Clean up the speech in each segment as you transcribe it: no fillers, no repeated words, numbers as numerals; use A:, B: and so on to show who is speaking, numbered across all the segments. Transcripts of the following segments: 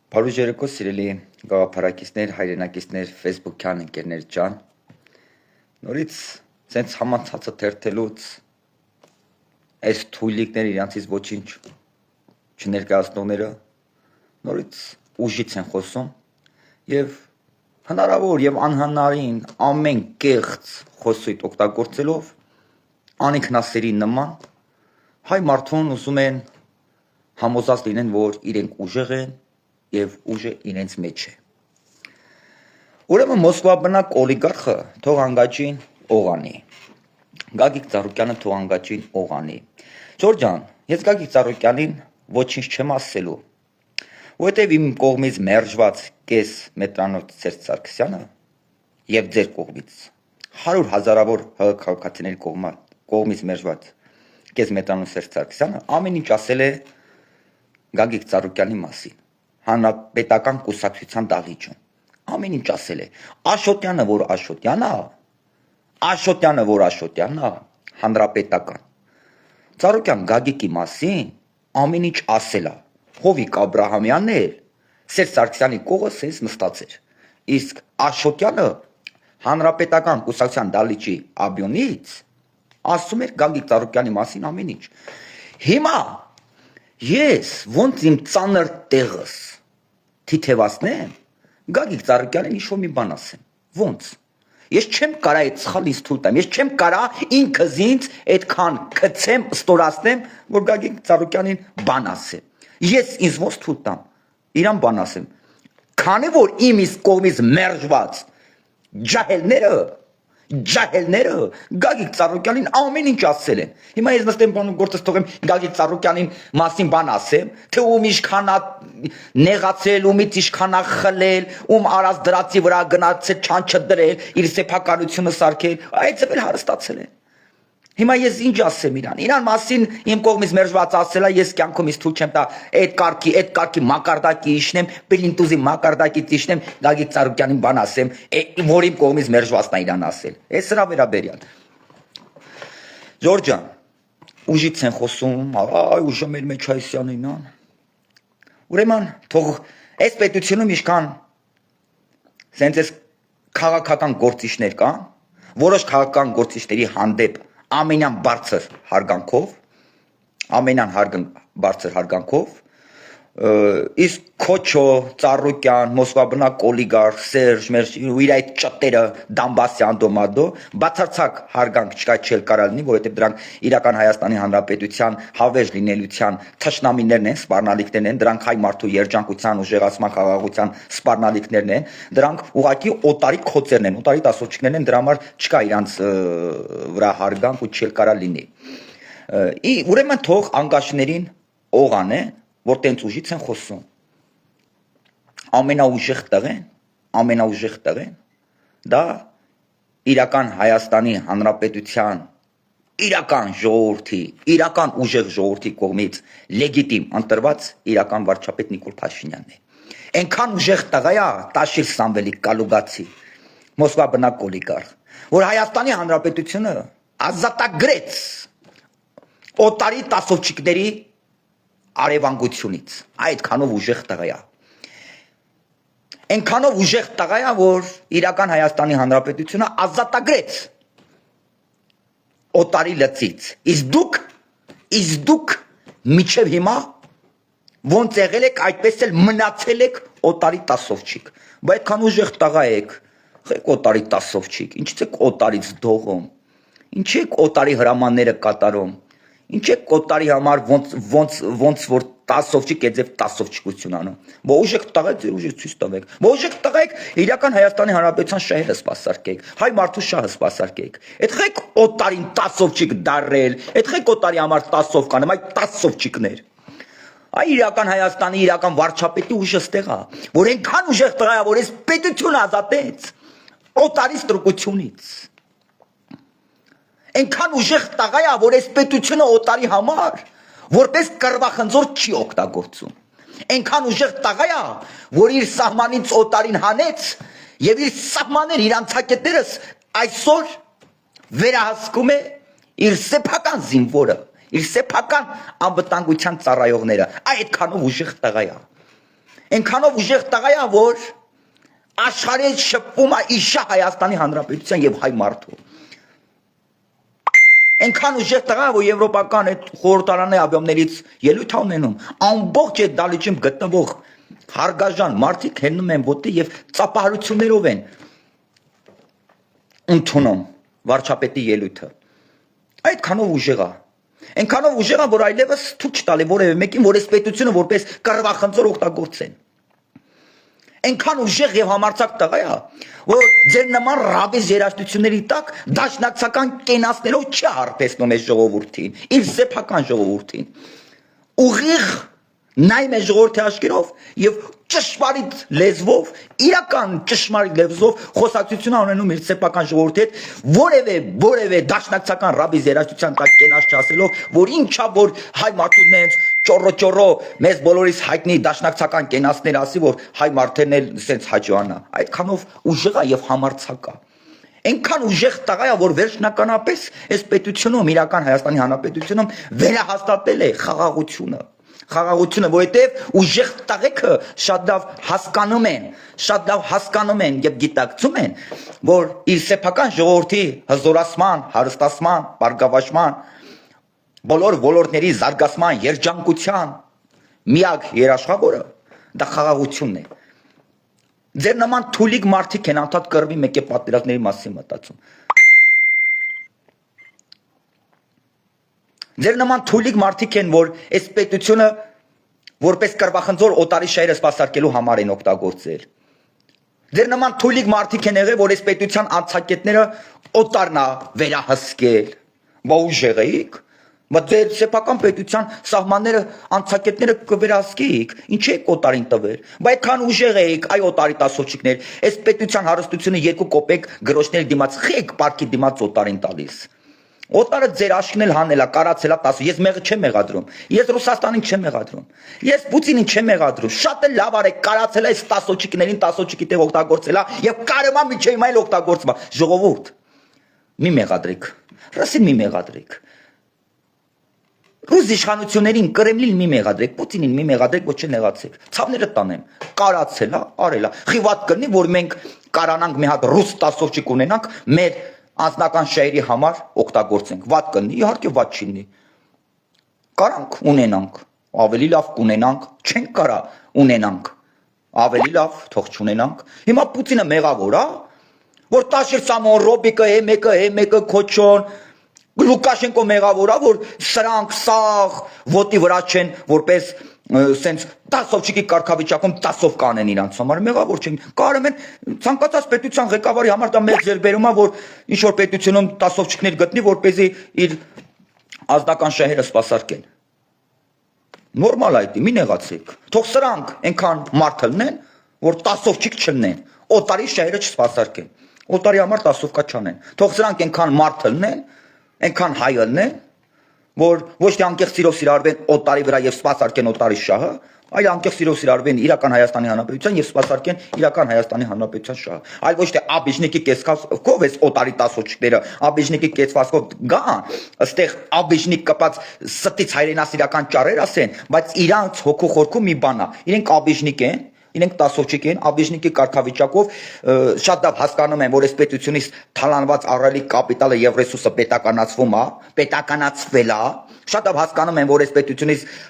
A: Բարուժ երեկո սիրելի գաղափարակիցներ, հայրենակիցներ, Facebook-յան ընկերներ ջան։ Նորից սենց համացածը թերթելուց այս թույլիկները իրանցից ոչինչ չներկայացնողները նորից ուժից են խոսում եւ հնարավոր եւ անհնարին ամեն կեղծ խոսույթ օգտագործելով անինքնասերի նման հայ մարդուն ուզում են համոզած լինեն, որ իրենք ուժեղ են եւ ուժը իրենց մեջ է։ Ուրեմն Մոսկվա բնակ օլիգարխը թող անգաջին օղանի։ Գագիկ Ծառուկյանը թող անգաջին օղանի։ Ջորջան, ես Գագիկ Ծառուկյանին ոչինչ չեմ ասելու, որովհետեւ իմ կողմից մերժված կես մետրանոց Սերժ Սարգսյանը եւ ձեր կողմից 100 հազարավոր քաղաքացիների կողմից մերժված կես մետրանոց Սերժ Սարգսյանը ամեն ինչ ասել է Գագիկ Ծառուկյանի մասին։ Հանրապետական կուսակցության դահլիճում ամեն ինչ ասել է Աշոտյանը որ Աշոտյանը հանրապետական Ծառուկյան Գագիկի մասին ամեն ինչ ասել է Հովիկ Աբրահամյանն էլ Սերժ Սարգսյանի կողը սենց նստած էր իսկ Աշոտյանը հանրապետական կուսակցության դահլիճի աբյոնից ասում էր Գագիկ Ծառուկյանի մասին ամեն ինչ հիմա ես ոնց իմ ծանր տեղս թիթևացնեմ Գագիկ Ծառուկյանին ինչ-որ մի բան ասեմ ոնց ես չեմ կարա այդ սխալից թույլ տամ ես չեմ կարա ինքս ինձ այդքան քցեմ ստորացնեմ որ Գագիկ Ծառուկյանին բան ասեմ ես ինձ ոնց թույլ տամ իրան բան ասեմ քանի որ իմ իսկ կողմից մերժված ջահելները Գագիկ Ծառուկյանին ամեն ինչ ասել են հիմա ես նստեմ բանում գործս թողեմ Գագիկ Ծառուկյանին մասին բան ասեմ թե ում ինչքան նեղացել ումից ինչքան խլել ում արած դրացի վրա գնացել չանչը դրել իր սեփականությունը սարքել այդ էլ հարստացել են հիմա ես ինչ ասեմ իրան մասին իմ կողմից մերժված ասելա ես կյանքումից թույլ չեմ տա այդ կարգի մակարդակի իշնեմ պլինտուզի մակարդակից իշնեմ Գագիկ Ծառուկյանին բան ասեմ որ իմ կողմից մերժվածն է իրան ասել այս սրա վերաբերյալ Ջորջան ուժից են խոսում այ ուժը մեր մեջ հայսյանին ուրեմն թող այս պետությունում ինչքան սենց էս քաղաքական գործիչներ կան որոշ քաղաքական գործիչների հանդեպ ամենյան բարձր հարգանքով իսկ Քոչո, Ծառուկյան, Մոսկվա բնակ օլիգարխ, Սերժ, ու իր այդ ճտերը Դամբասյան, Դոմադո բացարձակ հարգանք չկա չել կարա լինի, որովհետև դրանք իրական Հայաստանի Հանրապետության հավերժ լինելիության թշնամիներն են, սպառնալիքներն են, դրանք հայ մարդու երջանկության, ուժեղացման, խաղաղության սպառնալիքներն են, դրանք ուղղակի օտարի քոցերն են, օտարի տասովչիկներն են, դրա համար չկա իրանց վրա հարգանք ու չել կարա լինի։ Ուրեմն թող անգաշներին օղանեն որ տենց ուժից են խոսում ամենաուժեղ տղեն դա իրական Հայաստանի Հանրապետության իրական ժողովրդի իրական ուժեղ ժողովրդի կողմից լեգիտիմ ընտրված իրական վարչապետ Նիկոլ Փաշինյանն է այնքան ուժեղ տղա է Տաշիր Սամվելի Կալուգացի Մոսկվա բնակ օլիգարխ որ Հայաստանի Հանրապետությունը ազատագրեց օտարի տասովչիկների արևանգությունից այդքանով ուժեղ տղա է այնքանով ուժեղ տղա է որ իրական Հայաստանի Հանրապետությունը ազատագրեց օտարի լծից իսկ դուք միջև հիմա ոնց եղել եք այդպես էլ մնացել եք օտարի տասովչիկ բայց այդքան ուժեղ տղա եք եք օտարի տասովչիկ ինչից եք օտարից դողում ինչի եք օտարի հրամանները կատարում Ինչ է կոտարի համար ոնց որ տասովչիկ է ձև տասովչիկություն անում։ Բոժեք տղայք ձեր ուժը ցույց տվեք։ Բոժեք տղայք իրական Հայաստանի Հանրապետության շահերը սպասարկեք, հայ մարդու շահը սպասարկեք։ Այդ խեք օտարին տասովչիկ դարրել, այդ խեք օտարի համար տասով կանեմ, այդ տասովչիկներ։ Այ իրական Հայաստանի իրական վարչապետի ուժը ստեղ է, որ այնքան ուժեղ տղա է, որ այս պետությունը ազատեց օտարի ստրկությունից։ Այնքան ուժեղ տղա է, որ այս պետությունը օտարի համար որպես կռվախնձոր չի օգտագործում։ Այնքան ուժեղ տղա է, որ իր սահմանից օտարին հանեց եւ իր սահմաններ իր անցակետերս այսօր վերահսկում է իր սեփական զինվորը, իր սեփական անվտանգության ծառայողները։ Այդքանով ուժեղ տղա է։ Այնքանով ուժեղ տղա է, որ աշխարհի շփվում է իշա Հայաստանի Հանրապետության եւ հայ մարդու։ Այնքան ուժեղ տղա է, որ եվրոպական այդ խորհրդարանի աբյոմներից ելույթ ունենում, ամբողջ այդ դալիճում գտնվող հարգաժան մարդիկ հելնում են ոտի եւ ծափահարություններով են ընդունում վարչապետի ելույթը։ Այդքանով ուժեղ է։ Այնքանով ուժեղ է, որ այլևս թույլ չտալի որևէ մեկին, որ այս պետությունը որպես կռվախնձոր օգտագործեն։ Այնքան ուժեղ եւ համարձակ տղա է, որ ձեր նման ռաբիս երաժշտությունների տակ դաշնակցական կենացներով չի հարբեցնում այս ժողովրդին, իր սեփական ժողովրդին։ Ուղիղ նայում է ժողովրդի աչքերով եւ ճշմարիտ լեզվով, իրական ճշմարիտ լեզվով խոսակցություն ունենում իր սեփական ժողովրդի հետ, որևէ դաշնակցական ռաբիս երաժշտության տակ կենաց չասելով, որ ինչա որ հայ մարդուն են ճոռո մեզ բոլորիս հայտնի դաշնակցական կենացներ ասի, որ հայ մարդերն էլ սենց հաջողանա։ Այդքանով ուժեղ է եւ համարձակ է։ Այնքան ուժեղ տղա է, որ վերջնականապես այս պետությունում, իրական Հայաստանի Հանրապետությունում վերահաստատել է խաղաղությունը, որովհետև ուժեղ տղեկը շատ լավ հասկանում են եւ գիտակցում են, որ իր սեփական ժողովրդի հզորացման, հարստացման, բարգավաճման, բոլոր ոլորտների զարգացման, երջանկության միակ երաշխավորը դա խաղաղությունն է։ Ձեր նման թուլիկ մարդիկ են անդադ կռվի մեկ է պատերազմների մասին մտածում։ Ձեր նման թուլիկ մարդիկ են, որ այս պետությունը որպես կռվախնձոր օտարի շահերը սպասարկելու համար են օգտագործել։ Ձեր նման թուլիկ մարդիկ են եղել, որ այս պետության անցակետները օտարն է վերահսկել։ Բա ուժեղ եք։ Բայց ձեր սեփական պետության սահմանները անցակետները կվերահսկեիք, ինչ եք օտարին տվել։ Բայց այդքան ուժեղ եք, այ օտարի տասոչիկներ, այս պետության հարստությունը 2 կոպեկ գրոշների դիմաց խեք պարկի դիմաց օտարին տալիս։ Օտարը ձեր աշկն էլ հանել է, կարացել է 10, ես մեղը չեմ մեղադրում։ Ես Ռուսաստանին չեմ մեղադրում։ Ես Պուտինին չեմ մեղադրում։ Շատ էլ լավ արեք, կարացել է այս տասոչիկներին, տասոչիկի տեղ օգտագործել է եւ կարեմա միջեւ այլ օգտագործում է։ Ժողովուրդ, մի մեղադրեք։ Ռուսին մի մեղադրեք։ Ռուս իշխանություններին, Կրեմլին մի մեղադրեք, Պուտինին մի մեղադրեք, ոչ չնեղացեք։ Ցավները տանեմ, կարացել է, արել է։ Խիվատ կլինի, որ մենք կարանանք մի հատ ռուս տասովճիկ ունենանք, մեր անձնական շահերի համար օգտագործենք։ Վատ կլինի, իհարկե վատ չի լինի։ Կարանք ունենանք, ավելի լավ կունենանք, չենք կարա ունենանք, ավելի լավ թող չունենանք։ Հիմա Պուտինը մեղավոր է, որ Տաշիր Սամոն, Ռոբիկը, Հ1-ը, Քոչոն, Լուկաշենկո մեղավոր է, որ սրանք սաղ ոտի վրա չեն, որպես սենց տասովչիկի կարգավիճակում տասով կանեն իրանց համար, մեղավոր չեն։ Կարում են ցանկացած պետության ղեկավարի համար դա մեծ ձեռբերում է, որ ինչ որ պետությունում տասովչիկներ գտնի, որպեսզի իր ազնական շահերը սպասարկեն։ Նորմալ է դա, մի նեղացեք։ Թող սրանք այնքան մարդ լինեն, որ տասովչիկ չլինեն, օտարի շահերը չսպասարկեն։ Օտարի համար տասովկա չանեն։ Թող սրանք այնքան մարդ լինեն, այնքան հայ լինեն, որ ոչ թե անկեղծ սիրով սիրարվեն օտարի վրա եւ սպասարկեն օտարի շահը, այլ անկեղծ սիրով սիրարվեն իրական Հայաստանի Հանրապետության եւ սպասարկեն իրական Հայաստանի Հանրապետության շահը։ Այլ ոչ թե աբիժնիկի կեսքով էս օտարի տասոչիկները, աբիժնիկի կեցվածքով գան, ըստեղ աբիժնիկ կպած ստից հայրենասիրական ճառեր ասեն, բայց իրանց հոգու խորքում մի բան է, իրենք աբիժնիկ են, իրենք տասոչիկ են, աբիժնիկի կարգավիճակով շատ լավ հասկանում են, որ այս պետությունից թալանված առելի կապիտալը եւ ռեսուրսը պետականացվում է, պետականացվել է, շատ լավ հասկանում են, որ այս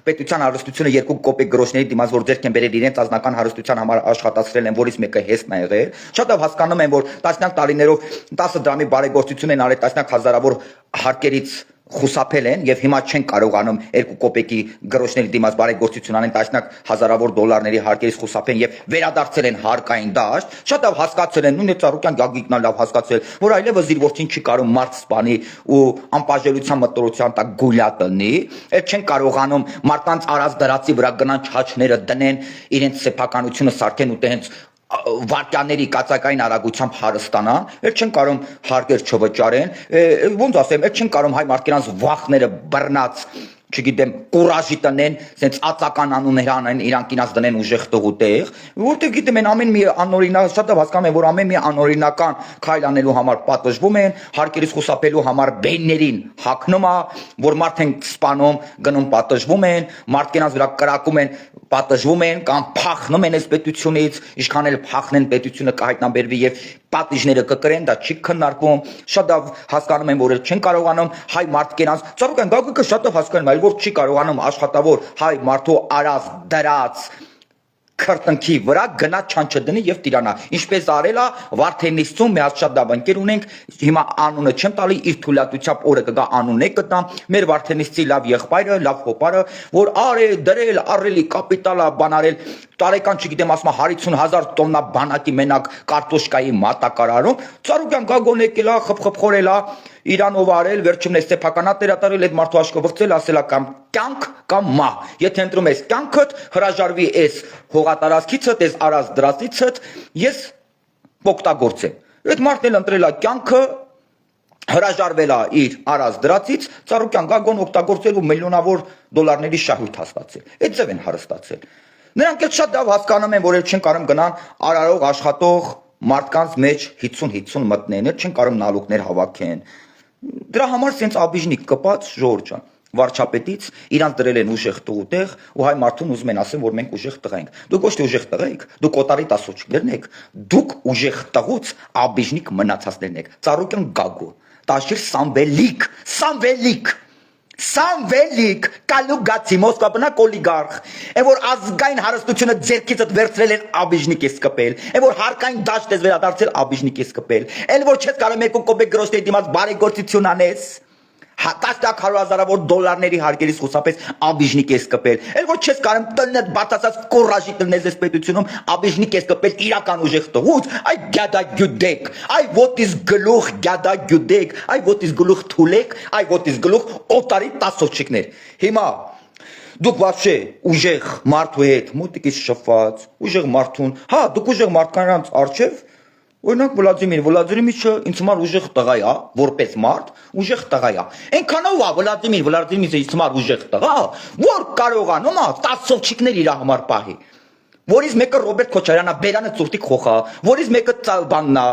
A: պետության հարստությունը 2 կոպեկ գրոշների դիմաց որ ձեռք են բերել իրենց ազնական հարստության համար աշխատացրել են, որից մեկը հեսն է եղել, շատ լավ հասկանում են, որ տասնյակ տարիներով 10 դրամի բարեգործություն են արել տասնյակ հազարավոր հարկերից խուսափել են եւ հիմա չեն կարողանում 2 կոպեկի գրոշների դիմաց բարեգործություն անեն տասնյակ հազարավոր դոլարների հարկերից խուսափեն եւ վերադարձել են հարկային դաշտ, շատ լավ հասկացել են, նույնիսկ Ծառուկյան Գագիկն լավ հասկացել, որ այլևս իր որդին չի կարող մարդ սպանի ու անպաշտպանության մտորության տակ գուլյատ լինի, այդ չեն կարողանում մարդկանց արած դրացի վրա գնան չաչները դնեն, իրենց սեփականությունը սարքեն ու տենց վարկյաների կացակային արագությամբ հարստանան, այդ չեն կարող հարկեր չվճարեն, ոնց ասեմ, այդ չեն կարող հայ մարդկանց վախները բռնած չգիտեմ, կուրաժի տնեն, սենց ածական անուններ անեն, իրանք ինած դնեն ուժեղ տղու տեղ, որտեղ գիտեմ են ամեն մի անօրինակ, շատ լավ հասկանում են, որ ամեն մի անօրինական քայլ անելու համար պատժվում են, հարկերից խուսափելու համար բեններին հագնում է, որ մարդ են սպանում, գնում պատժվում են, մարդկանց վրա կրակում են, պատժվում են կամ փախնում են այս պետությունից, ինչքան էլ փախնեն պետությունը կհայտնաբերվի եւ պատիժները կկրեն, դա չի քննարկվում, շատ լավ հասկանում են, որ չեն կարողանում հայ մարդկանց, ծառուկան գագուկը շատ լավ հասկանում, այլ որ չի կարողանում աշխատավոր հայ մարդու արած դրած քրտնքի վրա գնա չանչը դնի եւ տիրանա, ինչպես արել է Վարդենիսցում, մեծ շատ լավ ընկեր ունենք, հիմա անունը չեմ տալի, իր թույլատվությամբ օրը կգա անունը կտամ, մեր Վարդենիսցի լավ եղբայրը, լավ հոպարը, որ արել, դրել, առելի կապիտալա բանարել, տարեկան չգիտեմ ասում 50,000 տոննա բանակի մենակ կարտոշկայի մատակարարում, Ծառուկյան գագոն եկել է, խփխփ խորել է, Իրանով արել, վերջումն է սեփականատեր ատարել, այդ մարդու աշկը վղծել, ասել է կամ կյանք կամ մահ, եթե ընտրում ես կյանքդ, հրաժարվի ես հողատարածքիցդ, ես արած դրածիցդ, ես օգտագործեմ, այդ մարդն էլ ընտրել է կյանքը, հրաժարվել է իր արած դրածից, Ծառուկյան գագոն օգտագործել ու միլիոնավոր դոլարների շահույթ հաստատել, այդ ձև են հարստացել, նրանք էլ շատ լավ հասկանում են, որ չեն կարող գնան արարող աշխատող մարդկանց մեջ 50-50 մտնեն, չեն կարող նալուկներ հավաքեն, դրա համար սենց աբիժնիկ կպած Ժորժ ջան, վարչապետից իրանց դրել են ուժեղ տղու տեղ ու հայ մարդուն ուզում են ասեն, որ մենք ուժեղ տղա ենք, դուք ոչ թե ուժեղ տղա եք, դուք օտարի տասոչիկներն եք, դուք ուժեղ տղուց աբիժնիկ մնացածներն եք, Ծառուկյան գագո, Տաշիր Սամվելիք, կալուգացի, Մոսկվա բնակ օլիգարխ, են որ ազգային հարստությունը ձերքիցդ վերցրել են աբիժնիկ ես կպել, են որ հարկային դաշտ ես վերադարձել աբիժնիկ ես կպել, են որ չես կարող մեկու կոպեկ գրոշտի դիմաց բարեգործություն անես, տասնյակ հարյուրազարավոր դոլարների հարկերից խուսափես աբիժնիկ ես կպել, են որ չես կարող տնդ բացասած կորաժի տնես ես պետությունում աբիժնիկ ես կպել իրական ուժեղ տղուց, այ գյադագյուդեք, այ ոտիս գլուխ գյադագյուդեք, այ ոտիս գլուխ թուլեք, այ ոտիս գլուխ օտարի տասոչիկներ, հիմա դուք вообще ուժեղ մարդու հետ մոտիկից շփված, ուժեղ մարդուն, հա դուք ուժեղ մարդկանց արչև Օրինակ Վլադիմիրը ինձ համար ուժեղ տղա է, որպես մարդ, ուժեղ տղա է։ Այնքանով է Վլադիմիրը ինձ համար ուժեղ տղա, որ կարողանում է 10 սովչիկներ իր համար պահի։ Որից մեկը Ռոբերտ Քոչարյանն է, Բերանը Ծուրտիկ Խոխա, որից մեկը բանն է,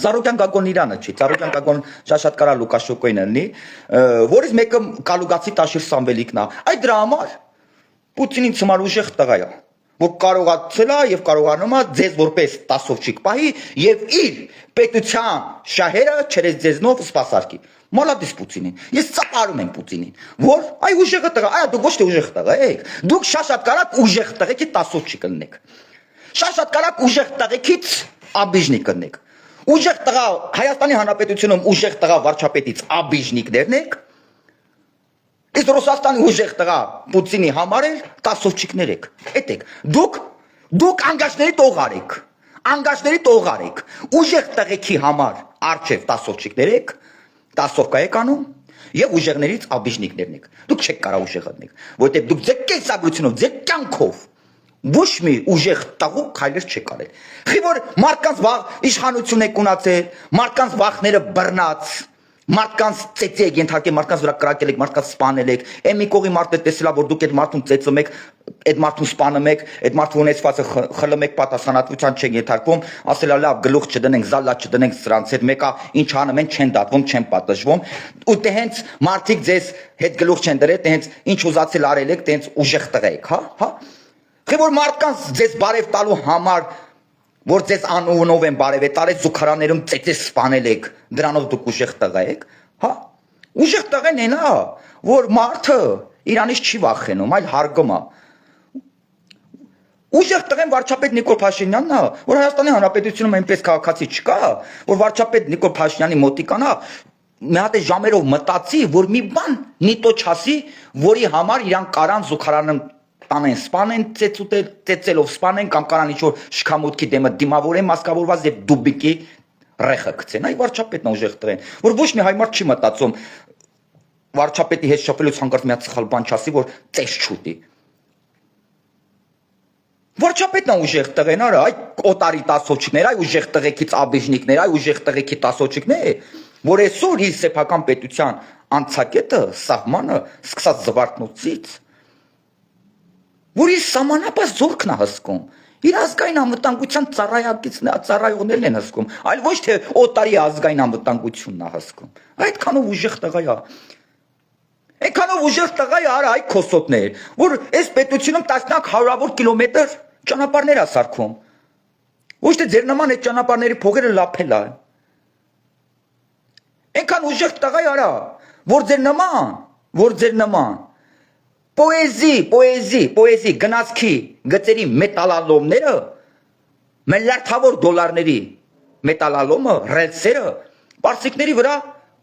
A: Ծառուկյան գագոն Իրանը չի, Ծառուկյան գագոն շատ կարա Լուկաշոկոյն լինի, որից մեկը Կալուգացի Տաշիր Սամվելիքն է։ Այդ դրա համար Պուտինին համար ուժեղ տղա է։ Որ կարողացել է եւ կարողանում է ձեզ որպես տասովչիկ պահի եւ իր պետության շահերը չերես ձեզնով սպասարկի։ Մալադիս Պուտինին։ Ես ծառայում եմ Պուտինին, որ այ ուժեղը տղա, այ դուք ոչ թե ուժեղ տղա եք, դուք շատ կարակ ուժեղ տղեկի տասովչիկ կլնեք։ Շատ կարակ ուժեղ տղեկից աբիժնիկ կլնեք։ Ուժեղ տղա Հայաստանի Հանրապետությունում ուժեղ տղա վարչապետից աբիժնիկներն եք։ Իսկ Ռուսաստանի ուժեղ տղա Պուտինի համար էլ տասովչիկներ եք, էդ եք, դուք անգաշների տողար եք, ուժեղ տղեկի համար արջև տասովչիկներ եք, տասովկա եք անում և ուժեղներից աբիժնիկներն եք, դուք չեք կարա ուժեղ ըդնեք, որտև դուք ձեր կենսագրությունով, ձեր կյանքով, ոչ մի ուժեղ տաղու քայլեր չեք արել, խի որ մարդկանց իշխանություն եք ունացել, մարդկանց վախները բռնած, մարդկանց ծեծի եք ենթարկել, մարդկանց վրա կրակել եք, մարդկանց սպանել եք, այն մի կողի մարդը տեսել է, որ դուք այդ մարդուն ծեծում եք, այդ մարդուն սպանում եք, այդ մարդու ունեցվածը խլում եք, պատասխանատվության չեք ենթարկվում, ասել է լավ գլուխ չդնենք, զալա չդնենք սրանց հետ, մեկը ինչ անում են, չեն դատվում, չեն պատժվում, ու դե հենց մարդիկ ձեզ հետ գլուխ չեն դրել, դե հենց ինչ ուզացել արել եք, դե հենց ուժեղ տղա եք, հա? Խի որ մարդկանց ձեզ բարև տալու համար որ ձեզ անունով են բարև տարել զուգարաներում ծեծես սպանել եք, դրանով դուք ուժեղ տղա եք, հա? Ուժեղ տղեն են, հա, որ մարդը Իրանից չի վախենում, այլ հարգում է։ Ուժեղ տղեն վարչապետ Նիկոլ Փաշինյանն է, որ Հայաստանի Հանրապետությունում այնպես քաղաքացի չկա, որ վարչապետ Նիկոլ Փաշինյանի մոտիկան է, մի հատ ժամերով մտածի, որ մի բան նիտո չասի, որի համար իրան կարան զուգարանում տանեն, սպանեն ծեծելով սպանեն կամ կարան ինչ-որ շքամուտքի դեմը դիմավորեն մասկավորված և դուբիկի ռեխը կցեն, այ վարչապետն ուժեղ տղեն, որ ոչ մի հայ մարդ չի մտածում վարչապետի հետ շփվելուց հանկարծ մի հատ սխալ բան չասի, որ ծես չուտի։ Վարչապետն է ուժեղ տղեն, արա, այ օտարի տասոչիկներ, այ ուժեղ տղեկից աբիժնիկներ, այ ուժեղ տղեկի տասոչիկներ, որ այսօր իր սեփական պետության անցակետը, սահմանը սկսած զվարթնոցից, որ իր սահմանապահ զորքն է հսկում, իր ազգային անվտանգության ծառայողներն են հսկում, այլ ոչ թե օտարի ազգային անվտանգությունն է հսկում, այդքանով ուժեղ տղա է, այնքանով ուժեղ տղա է արա այ քոսոտներ, որ այս պետությունում տասնյակ հարյուրավոր կիլոմետր ճանապարհներ է սարքում, ոչ թե ձեր նման այդ ճանապարհների փողերը լափել է, այնքան ուժեղ տղա է արա, որ ձեր նման պոեզի գնացքի գծերի մետալալոմները, միլիարդավոր դոլարների մետալալոմը, ռելսերը, պարսիկների վրա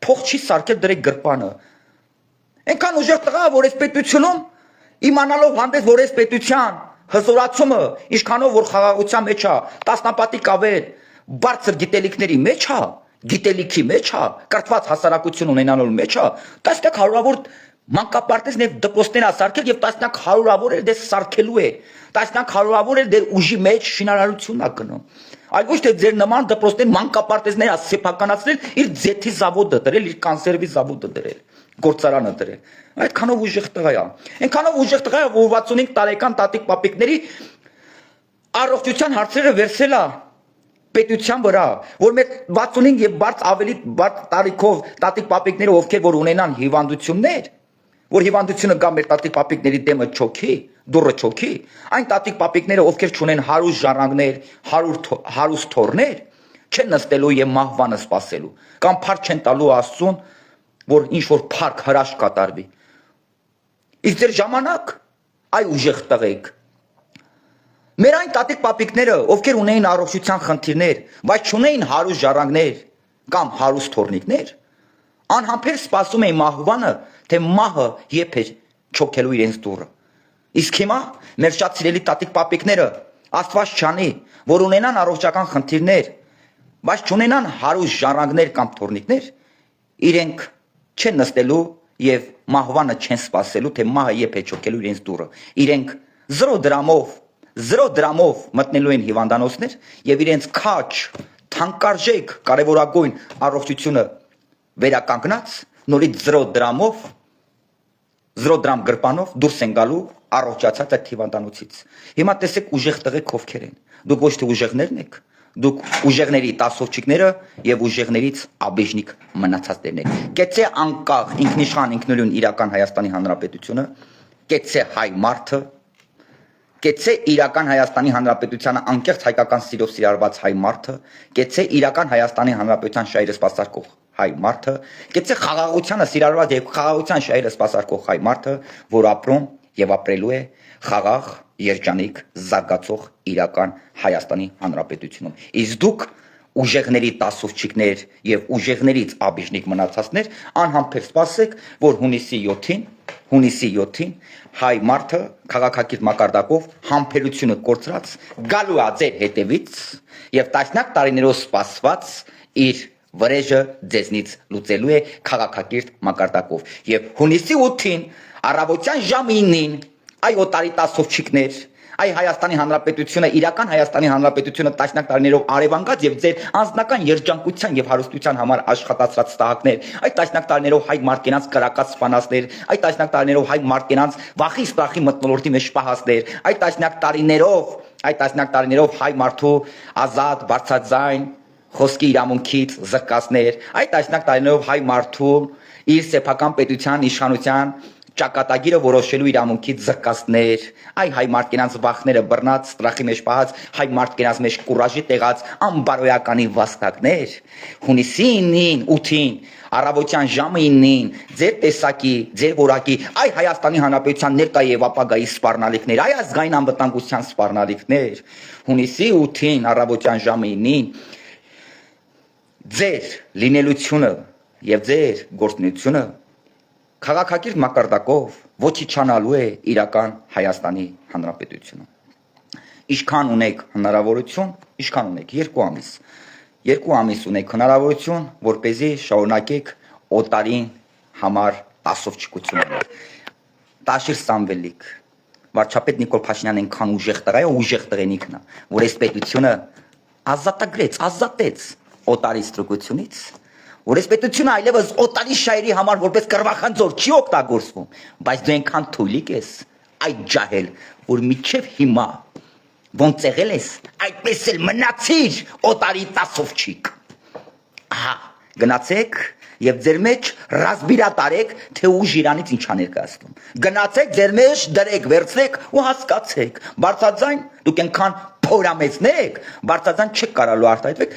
A: փող չի սարքել դրեք գրպանը, այնքան ուժեղ տղա, որ այս պետությունում իմանալով հանդես, որ այս պետության հզորացումը, ինչքանով որ խաղաղության մեջ է, տասնապատիկ ավել բարձր գիտելիքների մեջ է, կրթված հասարակություն ունենալու մեջ է, տասնյակ հարյուրավոր մանկապարտեզներ եւ դպրոցներ է սարքել եւ տասնյակ հարյուրավոր էլ դες սարքելու է, տասնյակ հարյուրավոր էլ դեր ուժի մեջ շինարարություն է գնում, այլ ոչ թե ձեր նման դպրոցներ մանկապարտեզներ է սեփականացնել, իր ձեթի զավոդը դրել, իր կանսերվի զավոդը դրել, գործարանը դրել, այդքանով ուժեղ տղա է, այնքանով ուժեղ տղա է, որ 65 տարեկան տատիկ պապիկների առողջության հարցերը վերցրել է պետության վրա, որ մեր 65 եւ ավելի բարդ տարիքով տատիկ պապիկները, ովքեր որ ունենան հիվանդություններ, որ հիվանդությունը գա մեր տատիկ պապիկների դեմը չոքի, դուրը չոքի, այն տատիկ պապիկները, ովքեր չունեն հարուստ ժառանգներ, հարուստ թորներ, չեն նստելու եւ մահվանը սպասելու, կամ փառք չեն տալու Աստծուն, որ ինչ որ փառք հրաշք կատարվի։ Իսկ ձեր ժամանակ այ ուժեղ տղեկ։ Մեր այն տատիկ պապիկները, ովքեր ունեին առողջության խնդիրներ, բայց չունեին հարուստ ժառանգներ կամ հարուստ թորնիկներ, անհամբեր սպասում էին մահվանը, թե մահը երբ է չոքելու իրենց դուռը։ Իսկ հիմա մեր շատ սիրելի տատիկ պապիկները, Աստված չանի, որ ունենան առողջական խնդիրներ, բայց չունենան հարուստ ժառանգներ կամ թորնիկներ, իրենք չեն նստելու եւ մահվանը չեն սպասելու, թե մահը երբ է չոքելու իրենց դուռը։ Իրենք 0 դրամով մտնելու են հիվանդանոցներ եւ իրենց քաչ, թանկարժեք, կարևորագույն առողջությունը վերականգնած, նորից 0 դրամ գրպանով դուրս են գալու առողջացած այդ հիվանդանոցից։ Հիմա տեսեք ուժեղ տղեկ ովքեր են։ Դուք ոչ թե ուժեղներն եք, դուք ուժեղների տասովչիկները եւ ուժեղներից աբեժնիկ մնացածներն եք։ Կեցե անկախ, ինքնիշխան, ինքնուրույն իրական Հայաստանի Հանրապետությունը, կեցե հայ մարդը, կեցե իրական Հայաստանի Հանրապետությանը անկեղծ հայկական սիրով սիրարված հայ մարդը, կեցե իրական Հայաստանի Հանրապետության շահերը սպասարկող հայ մարդը, կեցե խաղաղությանը սիրարված եւ խաղաղության շահերը սպասարկող հայ մարդը, որ ապրում եւ ապրելու է խաղաղ, երջանիկ, զարգացող իրական Հայաստանի Հանրապետությունում։ Իսկ դուք ուժեղների տասովչիկներ եւ ուժեղներից աբիժնիկ մնացածներ անհամբեր սպասեք, որ հունիսի 7-ին հայ մարդը քաղաքակիրթ մակարդակով համբերությունը կորցրած գալու է ձեր հետևից եւ տասնյակ տարիներով սպասված իր վրեժը ձեզնից լուծելու է քաղաքակիրթ մակարդակով եւ հունիսի 8-ին առավոտյան ժամը 9-ին այ օտարի տասովչիկներ այ Հայաստանի Հանրապետությունը, իրական Հայաստանի Հանրապետությունը տասնյակ տարիներով արևանգած եւ ձեր անձնական երջանկության եւ հարստության համար աշխատացած տահակներ, այ տասնյակ տարիներով հայ մարդկանց կրակած սպանածներ, այ տասնյակ տարիներով հայ մարդկանց վախի սպախի մթնոլորտի մեջ պահածներ, այ տասնյակ տարիներով հայ մարդու ազատ, բարձրաձայն խոսքի իրավունքից զրկածներ, այ տասնյակ տարիներով հայ մարդու իր սեփական պետության իշխանության ճակատագիրը որոշելու իրավունքից զրկածներ, այ հայ մարդկանց վախները բռնած, ստրախի մեջ պահած, հայ մարդկանց մեջ կուրաժի տեղած անբարոյականի վաստակներ, հունիսի 9-ին, 8-ին, առավոտյան ժամը 9-ին, ձեր տեսակի, ձեր որակի, այ Հայաստանի Հանրապետության ներկա եւ ապագայի սպառնալիքներ, այ ազգային անվտանգության սպառնալիքներ, հունիսի 8-ին, առավոտյան ժամը 9-ին, ձեր լինելությունը եւ ձեր գործունեությունը քաղաքակիրթ մակարդակով ոչնչանալու է իրական Հայաստանի Հանրապետությունը։ Ինչքան ունեք հնարավորություն, ինչքան ունեք 2 ամիս։ 2 ամիս ունեք հնարավորություն, որպեսզի շարունակեք օտարին համար տասովչիկությունը։ Տաշիր Սամվելիկ, վարչապետ Նիկոլ Փաշինյանն այնքան ուժեղ տղա է, ուժեղ տղենիքն է, որ այս պետությունը ազատեց օտարի ստրուկությունից, որ այս պետությունը այլևս օտարի շայրի համար որպես կռվախանձոր չի օգտագործվում, բայց դու այնքան թույլիկ ես, այդ ջահել, որ միջև հիմա ոնց եղել ես, այդպես էլ մնացիր օտարի տասովչիկ։ Ահա, գնացեք եւ ձեր մեջ ռազմիրատարեք, թե ուժ իրանից ինչա ներկայացնում։ Գնացեք ձեր մեջ դրեք, վերցրեք ու հասկացեք։ Բարձրաձայն դուք այնքան փորամեցներ եք, բարձրաձայն չեք կարալու արտահայտվեք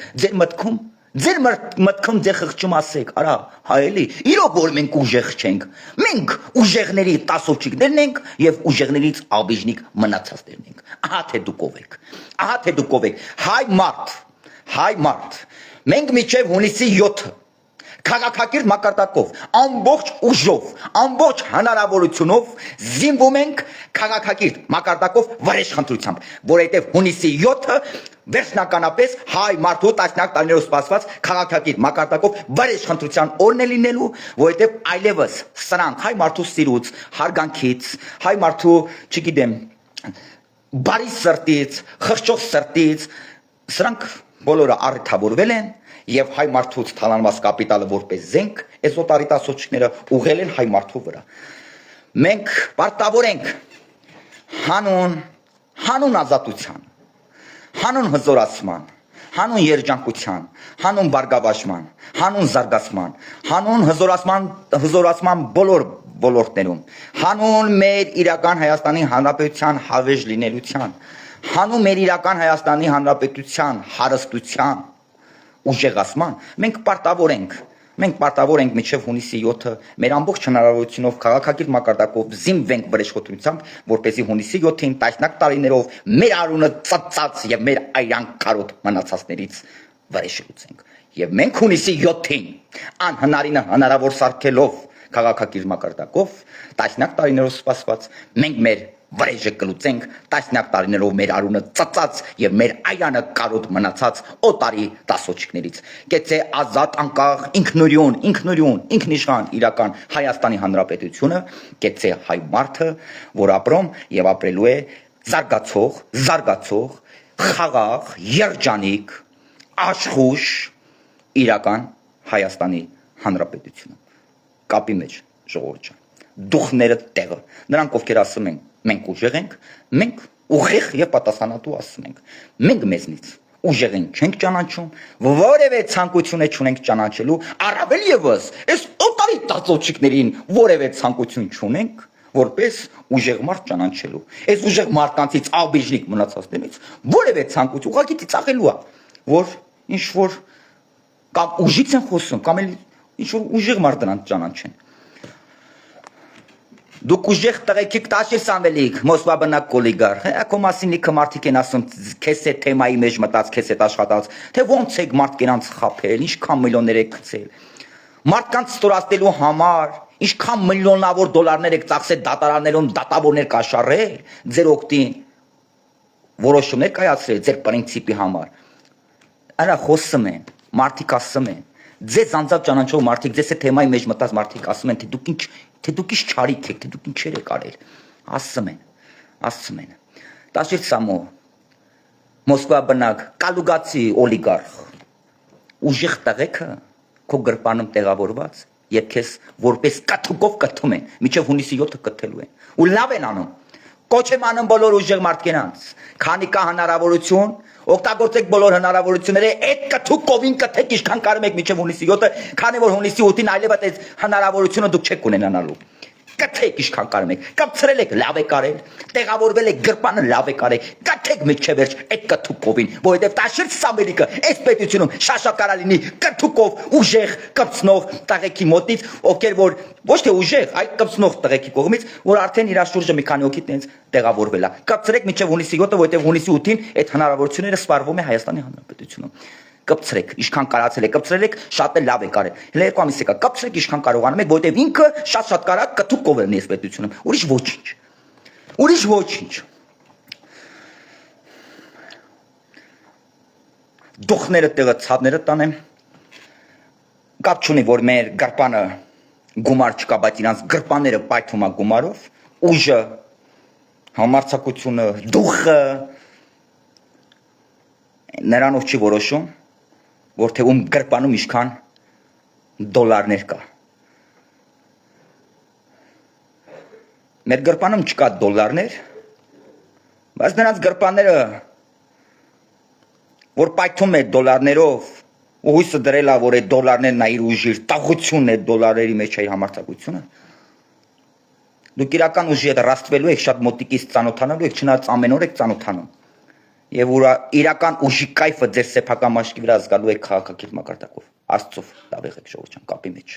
A: ձեր մտքում ձեր խղճում ասեք, արա, հայելի, իրոք որ մենք ուժեղ չենք։ Մենք ուժեղների տասովչիկներն ենք եւ ուժեղներից աբիժնիկ մնացածներն ենք։ Ահա թե դուք ով եք։ Ահա թե դուք ով եք։ Հայ մարդ։ Մենք միջև հունիսի 7-ը քաղաքակիրթ մակարդակով, ամբողջ ուժով, ամբողջ հնարավորությունով զինվում ենք քաղաքակիրթ մակարդակով վրեժխնդրությամբ, որովհետև հունիսի 7-ը վերջնականապես հայ մարդու տասնյակ տարիներով սպասված քաղաքակիրթ մակարդակով վրեժխնդրության օրն է լինելու, որովհետև այլևս սրանք հայ մարդու սիրուց, հարգանքից, հայ մարդու, չգիտեմ, բարի սրտից, խղճող սրտից, սրանք բոլորը առթավորվել են եւ հայ մարդուց թալանված կապիտալը որպես զենք այս օտարի տասոցիկները ուղղել են հայ մարդու վրա։ Մենք պարտավոր ենք հանուն ազատության, հանուն հզորացման, հանուն երջանկության, հանուն բարգավաճման, հանուն զարգացման, հանուն հզորացման բոլոր ոլորտներում, հանուն մեր իրական Հայաստանի Հանրապետության հավերժ լինելության, հանուն մեր իրական Հայաստանի Հանրապետության հարստության ուժեղացման, մենք պարտավոր ենք մինչև հունիսի 7-ը մեր ամբողջ հնարավորությունով քաղաքակիրթ մակարդակով զինվենք վրեժխնդրությամբ, որպեսզի հունիսի 7-ին տասնյակ տարիներով մեր արունը ծծած եւ մեր այրան կարոտ մնացածներից վրեժելուց ենք։ Եվ մենք հունիսի 7-ին անհնարինը հնարավոր սարքելով քաղաքակիրթ մակարդակով տասնյակ տարիներով սպասված մենք մեր վրեժը կլուծենք տասնյակ տարիներով մեր արունը ծծած եւ մեր այրանը կարոտ մնացած օտարի տասոչիկներից։ Կեցե ազատ անկախ ինքնիշխան իրական Հայաստանի Հանրապետությունը, կեցե հայ մարդը, որ ապրում եւ ապրելու է զարգացող, խաղաղ, երջանիկ, աշխուժ իրական Հայաստանի Հանրապետությունը։ Կապի մեջ ժողովուրդ ջան, դուխները տեղը, նրանք ովքեր ասում են մենք ուժեղ ենք, մենք ուղիղ եւ պատասխանատու ասում ենք։ Մենք մեզնից ուժեղին չենք ճանաչում, որևէ ցանկություն չունենք ճանաչելու, առավել եւս այս օտարի տածոչիկներին որևէ ցանկություն չունենք, որպես ուժեղ մարդ ճանաչելու։ Այս ուժեղ մարդկանցից աբիժնիկ մնացածներից որևէ ցանկություն ուղղակի ծիծաղելու է, որ ինչ որ կամ ուժից են խոսում, կամ էլ ինչ որ ուժեղ մարդ դրանց ճանաչեն։ Դուք ուժեղ տղեկ եք տաշի Սամվելիկ, Մոսկվա բնակ օլիգարխ, քո մասին լիքը մարդիկ են ասում, քեզ է թեմայի մեջ մտած, քեզ է աշխատած, թե ոնց եք մարդկանց խաբել, ինչքան միլիոններ եք գցել։ Մարդկանց ստորացնելու համար ինչքան միլիոնավոր դոլարներ եք ծախսել դատարաններում, դատավորներ կաշառել, ձեր օգտին որոշումներ կայացրել ձեր պրինցիպի համար։ Արա խոսում են, մարդիկ ասում են, ձեզ անձամբ ճանաչող մարդիկ, ձեզ է թեմայի մեջ մտած մարդիկ ասում են, թե դուք ինչ չարիք եք, թե դուք ինչեր եք արել, ասում են, Տաշիր Սամո, Մոսկվա բնակ, կալուգացի օլիգարխ, ուժեղ տղեկը քո գրպանում տեղավորված եւ քեզ որպես կաթուկով կթում են, միջև հունիսի 7-ը կթելու են, ու լավ են անում, կոչ եմ անում բոլոր ուժեղ մարդկանց, քանի կա հնարավորություն, օգտագործեք բոլոր հնարավորությունները, այդ կթուկովին կթեք ինչքան կարող եք միջև հունիսի 7-ը, քանի որ հունիսի 8-ին այլևս այդ հնարավորությունը դուք չեք ունենալու։ Կթեք ինչքան կարող եք, կապցրել եք, լավ եք արել, տեղավորվել եք գրպանը, լավ եք արել, կթեք միջև վերջ այդ կթուկովին, որովհետև Տաշիր Սամվելիկը այս պետությունում շատ կարա լինի կթուկով ուժեղ կպցնող տղեկի մոտից, ովքեր որ ոչ թե ուժեղ, այլ կպցնող տղեկի կողմից, որ արդեն իր շուրջը մի քանի հոգի տենց տեղավորվել է։ Կապցրեք միջև հունիսի 7-ը, որովհետև հունիսի 8-ին այդ հնարավորությունները սպառվում է Հայաստանի Հանրապետությունում։ Կպցրեք, ինչքան կարացել եք, կպցրել եք, շատ էլ լավ եք արել։ Հենց երկու ամիս եկա, կպցրեք ինչքան կարողանում եք, որովհետև ինքը շատ կարա կթուկով լինի այս պետությունում։ Ուրիշ ոչինչ։ Դուխները տեղը ցավները տանեմ։ Կապ չունի, որ մեր գրպանը գումար չկա, բայց իրանց գրպանները պայթում է գումարով, ուժը, համարձակությունը, դուխը նրանով չի որոշում, որ թե ում գրպանում ինչքան դոլարներ կա։ Մեր գրպանում չկա դոլարներ, բայց նրանց գրպանները, որ պայթում է դոլարներով, ու հույսը դրել է, որ այդ դոլարներն է իր ուժի, իր տաղությունն է դոլարերի մեջ է իր համարձակությունը, դուք իրական ուժի հետ ռաստվելու եք, շատ մոտիկից ծանոթանալու եք, չնայած ամեն օր եք ծանոթանում, եւ իրական ուժի կայֆը ձեր սեփական մաշկի վրա զգալու եք քաղաքակիրթ մակարդակով, Աստծով լավ եղեք ժողովուրդ ջան, կապի մեջ։